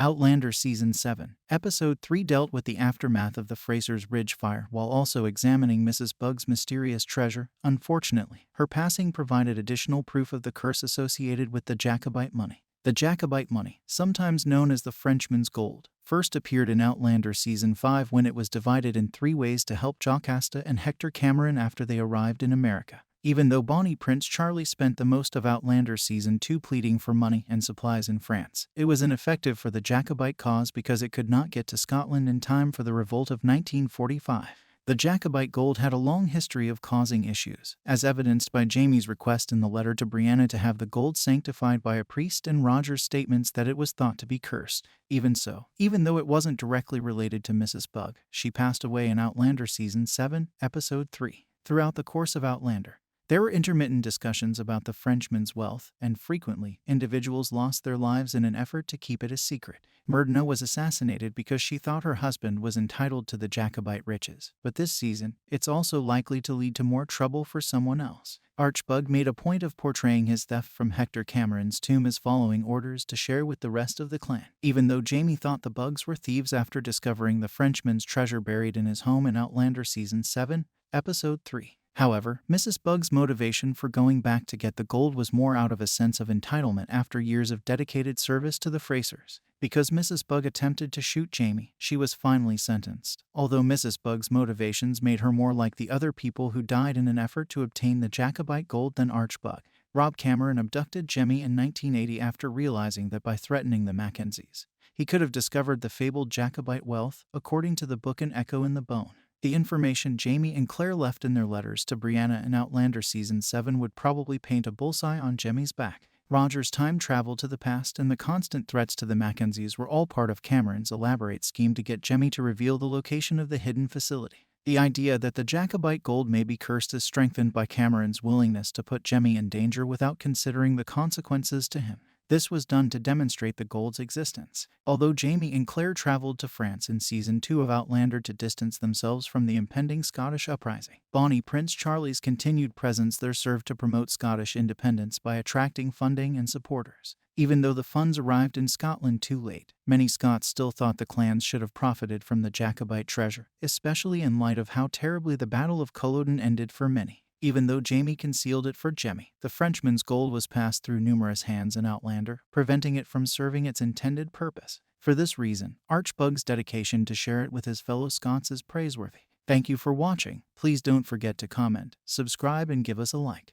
Outlander Season 7, Episode 3 dealt with the aftermath of the Fraser's Ridge fire while also examining Mrs. Bug's mysterious treasure. Unfortunately, her passing provided additional proof of the curse associated with the Jacobite money. The Jacobite money, sometimes known as the Frenchman's gold, first appeared in Outlander Season 5 when it was divided in 3 ways to help Jocasta and Hector Cameron after they arrived in America. Even though Bonnie Prince Charlie spent the most of Outlander Season 2 pleading for money and supplies in France, it was ineffective for the Jacobite cause because it could not get to Scotland in time for the revolt of 1945. The Jacobite gold had a long history of causing issues, as evidenced by Jamie's request in the letter to Brianna to have the gold sanctified by a priest and Roger's statements that it was thought to be cursed. Even so, even though it wasn't directly related to Mrs. Bug, she passed away in Outlander Season 7, Episode 3. Throughout the course of Outlander, there were intermittent discussions about the Frenchman's wealth, and frequently, individuals lost their lives in an effort to keep it a secret. Myrna was assassinated because she thought her husband was entitled to the Jacobite riches, but this season, it's also likely to lead to more trouble for someone else. Archbug made a point of portraying his theft from Hector Cameron's tomb as following orders to share with the rest of the clan. Even though Jamie thought the Bugs were thieves after discovering the Frenchman's treasure buried in his home in Outlander Season 7, Episode 3. However, Mrs. Bug's motivation for going back to get the gold was more out of a sense of entitlement after years of dedicated service to the Frasers. Because Mrs. Bug attempted to shoot Jamie, she was finally sentenced. Although Mrs. Bug's motivations made her more like the other people who died in an effort to obtain the Jacobite gold than Archbug. Rob Cameron abducted Jemmy in 1980 after realizing that by threatening the Mackenzies, he could have discovered the fabled Jacobite wealth, according to the book An Echo in the Bone. The information Jamie and Claire left in their letters to Brianna in Outlander Season 7 would probably paint a bullseye on Jemmy's back. Roger's time travel to the past and the constant threats to the Mackenzies were all part of Cameron's elaborate scheme to get Jemmy to reveal the location of the hidden facility. The idea that the Jacobite gold may be cursed is strengthened by Cameron's willingness to put Jemmy in danger without considering the consequences to him. This was done to demonstrate the gold's existence. Although Jamie and Claire traveled to France in Season 2 of Outlander to distance themselves from the impending Scottish uprising, Bonnie Prince Charlie's continued presence there served to promote Scottish independence by attracting funding and supporters. Even though the funds arrived in Scotland too late, many Scots still thought the clans should have profited from the Jacobite treasure, especially in light of how terribly the Battle of Culloden ended for many. Even though Jamie concealed it for Jemmy, the Frenchman's gold was passed through numerous hands in Outlander, preventing it from serving its intended purpose. For this reason, Archbug's dedication to share it with his fellow Scots is praiseworthy. Thank you for watching. Please don't forget to comment, subscribe, and give us a like.